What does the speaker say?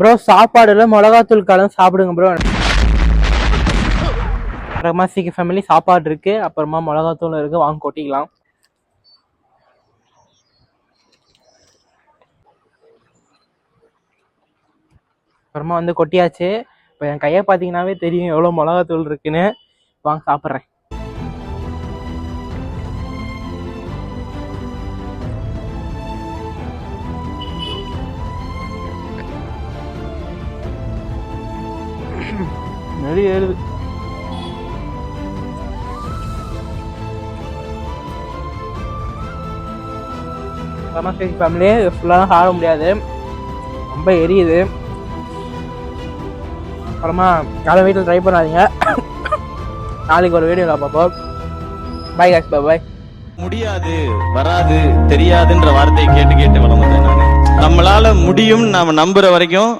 Bro சாப்பாடுல மிளகாத்தூள் கலந்து சாப்பிடுங்க ப்ரோ. அப்புறமா சீக்கிரம் ஃபேமிலி சாப்பாடு இருக்கு, அப்புறமா மிளகாத்தூள் இருக்கு, வாங்க கொட்டிக்கலாம். அப்புறமா வந்து கொட்டியாச்சு. இப்போ என் கையை பார்த்தீங்கன்னாவே தெரியும் எவ்வளோ மிளகாத்தூள் இருக்குன்னு. வாங்க சாப்பிட்றேன். நெறி ஏறுது. ஃபேமிலி ஃபுல்லாக சாப்பிட முடியாது, ரொம்ப எரியுது. அப்புறமா யாரும் வீட்டில் ட்ரை பண்ணாதீங்க. நாளைக்கு ஒரு வீடியோவில் பார்ப்போம். பாய் காய்ஸ், பாய். முடியாது, வராது, தெரியாதுன்ற வார்த்தையை கேட்டு கேட்டு வளர்ந்தேன் நான். நம்மளால முடியும் நாம நம்புற வரைக்கும்